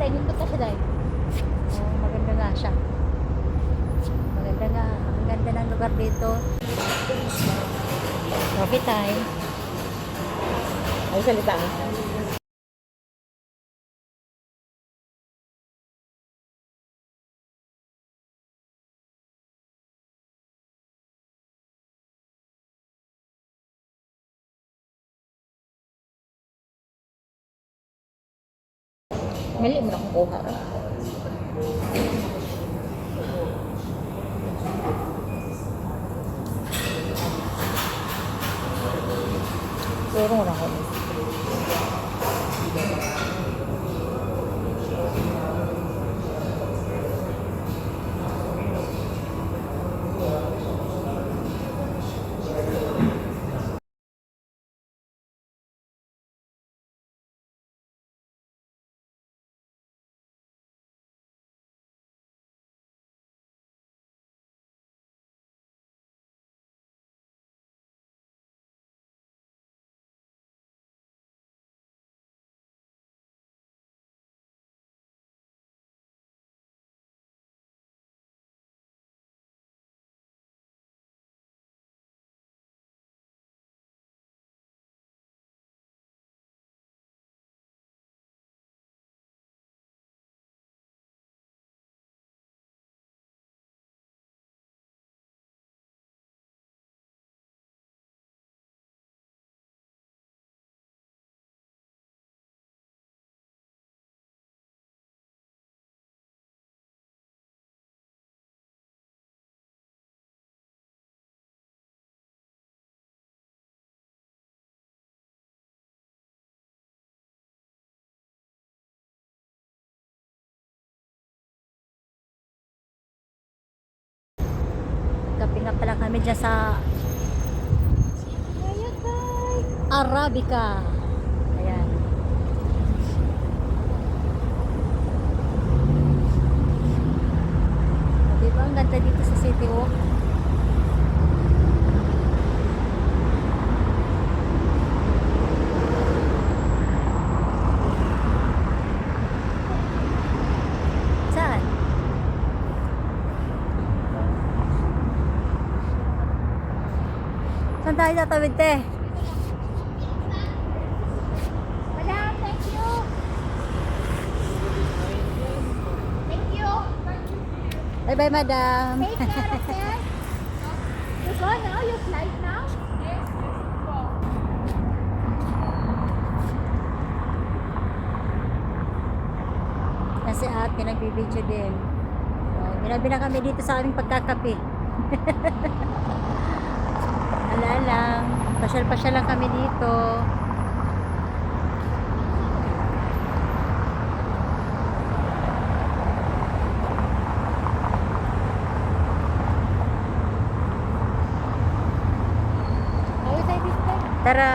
Day, nindot ka siya, Day. Oh, maganda nga siya. Maganda nga. Ang ganda ng lugar dito. Okay tayo. Ay, salita ka. Mali mo na kukuha. Turo mo na ako. Kape nga pala kami dyan sa Arabica. Ayan. Diba ang ganda dito sa City Walk? Saan? Saan tayo tatawid, te? Madam, thank you. Thank you. Bye-bye, madam. Take care of them. You go now? You flight now? Kasi ate, nagbibidyo din. So, ginabi na kami dito sa aming pagkakape. Wala lang. Pasyal-pasyal lang kami dito. Ayaw tayo dito. Tara.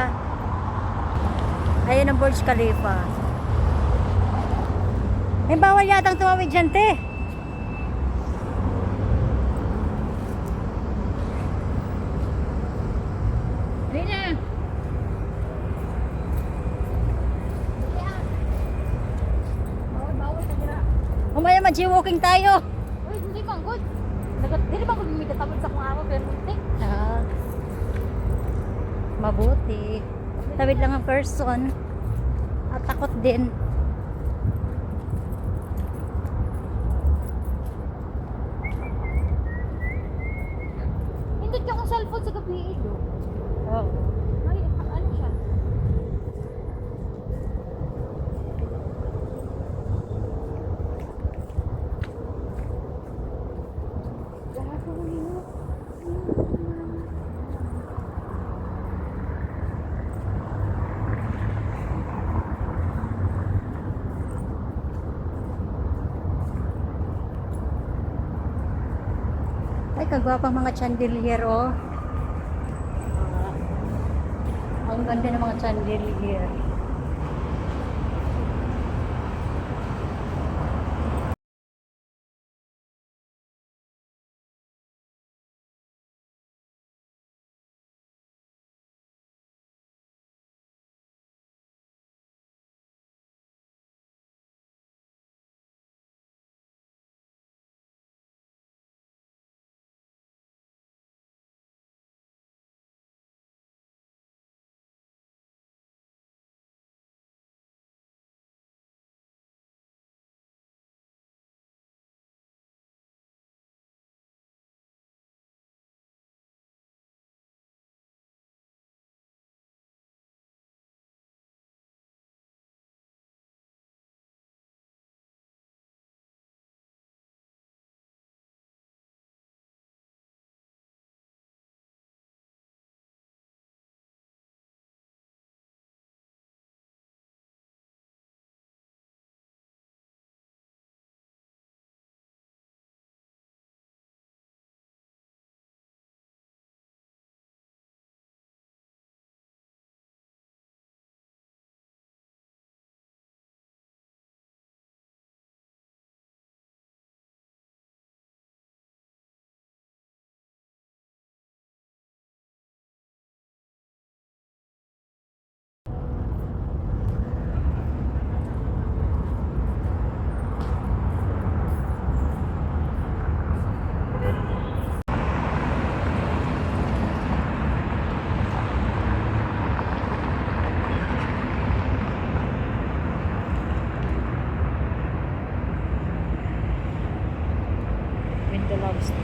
Ayan ang Burj Khalifa. May bawal yatang tumawid dyan, te. Dali na. Bawal ka dira. Umaya mag-walking tayo. Uy, hindi bang good. Dili ba kung may katabot sa kung ako pero hindi. Ah, mabuti. Tawid lang ang person. At takot din. Hindi ka kung cellphone sa gabi ilo. Oo. Ay, ano siya? Lahat ko nino. Ay, kagwapang mga chandelier, oh. Ang ganda ng mga chandelier.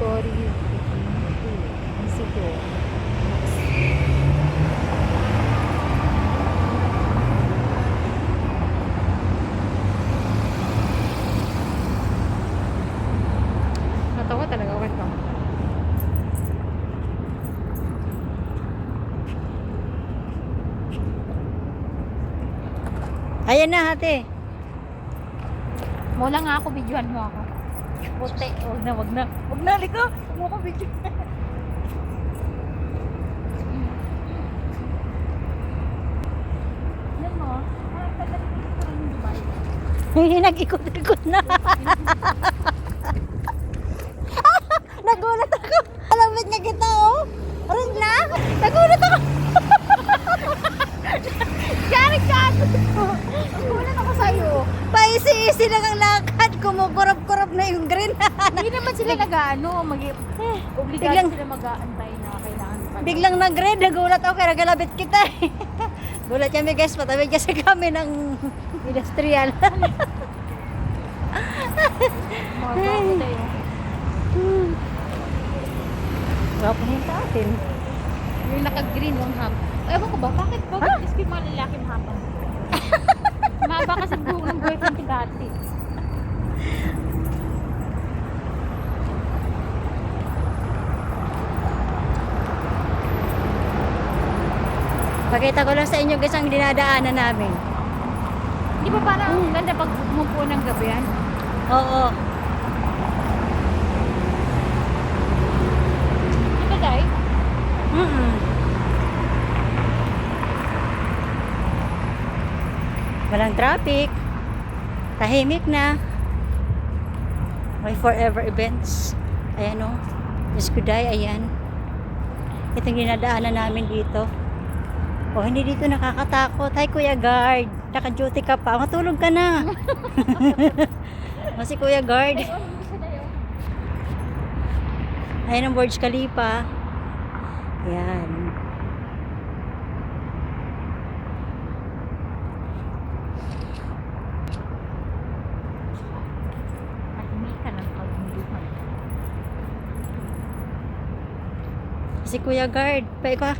Glory. Sige. Natawa talaga ako ito. Ayan na, ate. Mula nga ako, videohan mo ako. Puti. Huwag na, wag na. Wag na, liko. Huwag mo ako video. Yan mo. Parang tagal-tagal ko rin yung Dubai. Hindi nag-ikot-ikot na. Nagulat ako. Alamit niya kita, oh. Alam na. Nagulat ako. Kaya Nagulat ako sa'yo. Paisi-isi lang ang lakad. Kumukurap-kurap na yung green. Hindi naman sila nag-ano. Obligado Biglang- sila mag-aantay na kailangan pa. Biglang nag-red. Nagulat ako. Kaya nagalabit kita. Gulat kami guys. Patawid kasi kami ng industrial. Mga bago tayo. Gwapo niya sa atin. Yung naka-green yung hap. Ewan ko ba? Bakit iski mga lalaki mahapang? Mahaba kasi buhok ng boyfriend ko dati. Pakita ko lang sa inyo guys ang dinadaanan namin. Di ba parang ang ganda pag bumupo ng gabi yan? Oo. Di ba, Day? Walang traffic. Tahimik na. May forever events. Ayan o. Escuday, ayan. Ito yung dinadaanan namin dito. Oh, hindi dito nakakatakot. Hi, Kuya Guard. Naka-duty ka pa. Matulog ka na. O, si Kuya Guard. Ayan ang Burj Khalifa. Ayan. Tahimik ka ng kagunduhan. Si Kuya Guard. Pa ka.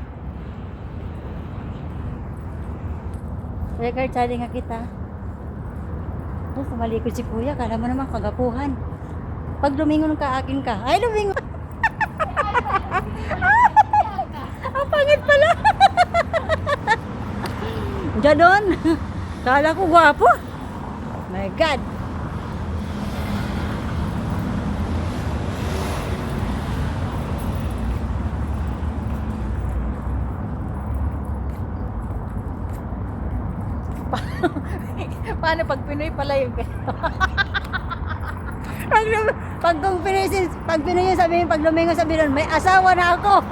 Kuya Guard, sali nga kita. Oh, sumalikod si Kuya. Kala mo naman kagapuhan. Pag lumingon ka, akin ka. Ay, lumingon. Ang pangit pala. Ganon. Kala ko gwapo. My God. Paano pag Pinoy pala yung Pag Pinoy sabihin, pag lumingon sabihin, may asawa na ako.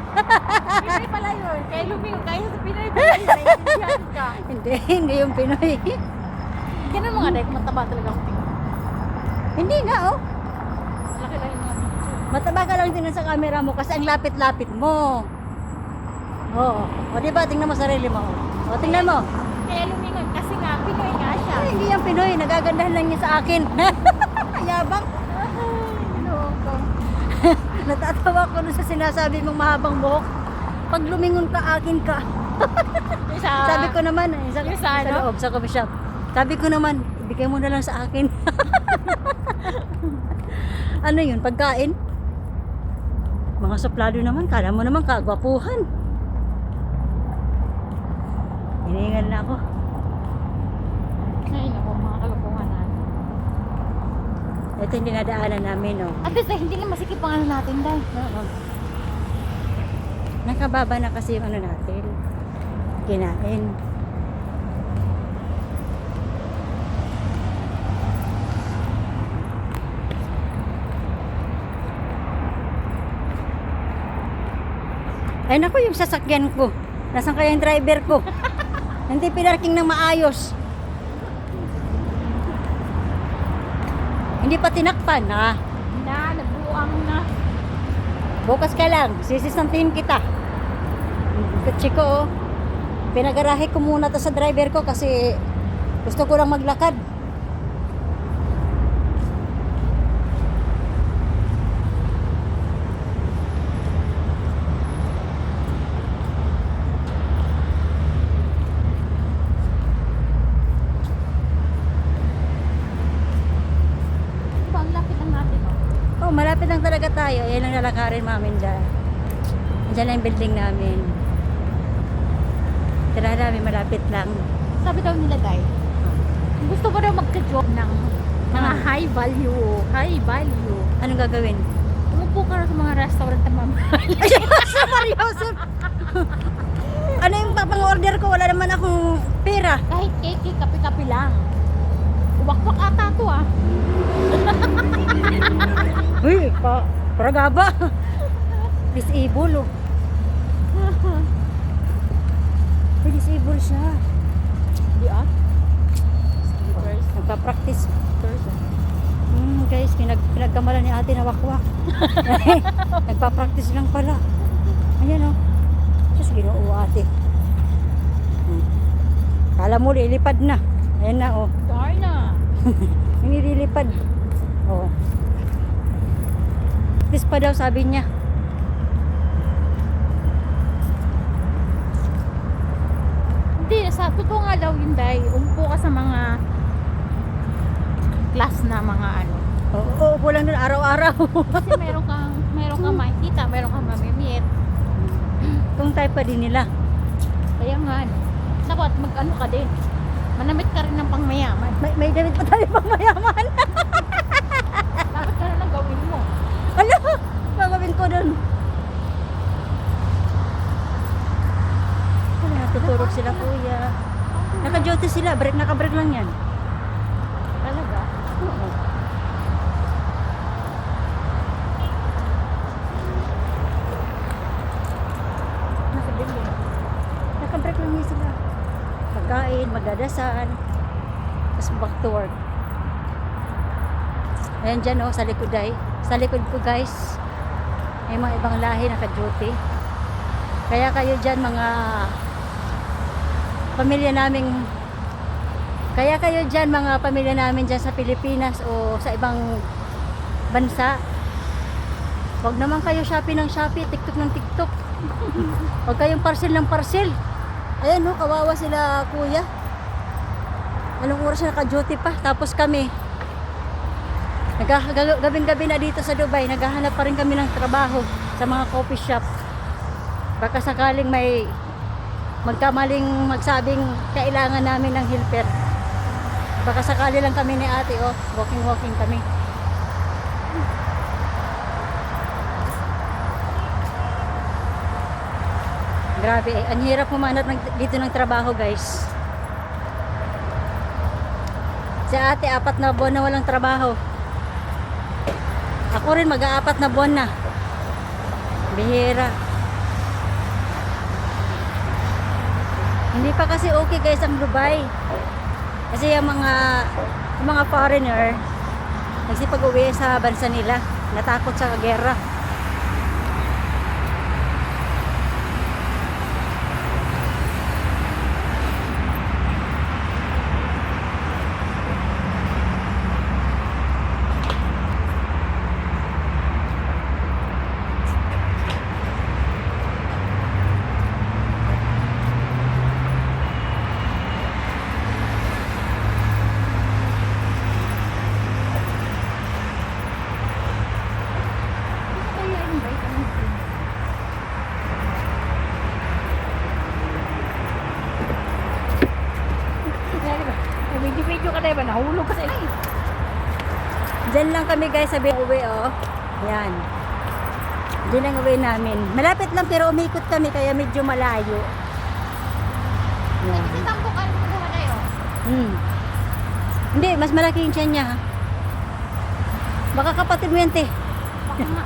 Pinoy pala yun. Kaya lumingo kayo sa Pinoy pala yun. Naiintindihan ka. Hindi yung Pinoy. Ganun mga Day, mataba talaga ako. Hindi nga, oh. Malaki lang yung mga picture. Mataba ka lang din sa camera mo kasi ang lapit-lapit mo. Oo. O, diba? Tingnan mo sarili mo. O, tingnan mo. Kaya lumingon kasi nga, Pinoy nga siya. Ay, hindi yung Pinoy. Nagagandahan lang niya sa akin. Yabang. Loko. Natatawa ko nun sa sinasabi mong mahabang buhok. Pag lumingon ka, akin ka. Sabi ko naman, sa sa ano? loob, sa coffee shop. Sabi ko naman, ibigay mo na lang sa akin. Ano yun, pagkain? Mga suplado naman, kala mo naman kagwapuhan. Hiningal na ako. Ay, naku, mga kalokohan natin. Ito yung dinadaanan namin, oh. At least, hindi na masikip ang ano natin, Day. Oo. Nakababa na kasi yung ano natin. Kinain. Ay naku, yung sasakyan ko. Nasaan kaya yung driver ko? Hindi pinarking ng maayos. Hindi pa tinakpan, ha? Nagbuang na. Bukas ka lang, sisisantihin kita. Kutsi ko, oh. Pinagarahe ko muna to sa driver ko kasi gusto ko lang maglakad. malapit lang talaga tayo. Ayan ang lalakarin namin dyan. Diyan lang yung building namin. Tira namin, malapit lang. Sabi daw nila, Day, gusto ko daw magka-job ng mga high value. Anong gagawin? Umupo ka na sa mga restaurant na mamahal. Seryoso? Ano yung papang-order ko? Wala naman akong pera. Kahit cake, kape-kape lang. Uwak-wak ata to ah. Uy, paragaba. Disable oh. Uy, disable siya. Di ah. Skippers. Nagpa-practice. Skippers. Guys, pinagkamalan ni ate na wakwak. Nagpa-practice lang pala. Ayan oh. Diyos, ginoo ate. Kala mo, lilipad na. Ayan na oh. Darna. Yung nililipad. Oh. This pa daw sabi niya. Hindi, sa totoo nga daw yun, Day. Umupo ka sa mga class na mga ano. Oo, upo lang doon araw-araw. Kasi meron kang makikita, meron kang mamimit. Itong type pa din nila. Kaya nga, ano. Dapat mag-ano ka din. Manamit ka rin ng pangmayaman. May damit pa tayo pang mayaman. Dapat ka na lang gawin mo. Ano? Gagawin ko doon. Ano, natutulog sila kuya. Naka-duty sila. Naka-break lang yan. Talaga? Oo. Nasa building. Naka-break lang yan sila. Pagkain, magdadasal. Tapos back to work. Ayan dyan oh, sa likod ay. Sa likod ko guys, may mga ibang lahi naka-duty. Kaya kayo dyan mga pamilya naming dyan sa Pilipinas o sa ibang bansa, huwag naman kayo Shopee ng Shopee, TikTok ng TikTok. Huwag kayong parcel ng parcel. Ayan no, kawawa sila kuya. Anong oras na naka-duty pa? Tapos kami, gabing-gabi na dito sa Dubai, naghahanap pa rin kami ng trabaho sa mga coffee shop. Baka sakaling may magkamaling magsabing kailangan namin ng helper. Baka sakali lang kami ni ate, oh, walking kami. Grabe, ang hirap humanap dito ng trabaho guys. Si ate, 4 na buwan na walang trabaho. Ako rin, mag-4 na buwan na. Bihira. Hindi pa kasi okay guys ang Dubai. Kasi yung mga foreigner nagsipag-uwi sa bansa nila. Natakot sa gera. Kaya invite ka ng team. Video ka na ba? Nahulog ka sa ilay. Diyan lang kami guys sa uwi oh. Yan. Diyan ang uwi namin. Malapit lang pero umikot kami kaya medyo malayo. Yan. Kasi tampo ka rin mo na yun. Hindi, mas malaki yung tiyan niya ha. Baka kapatid mo yan te. Baka nga.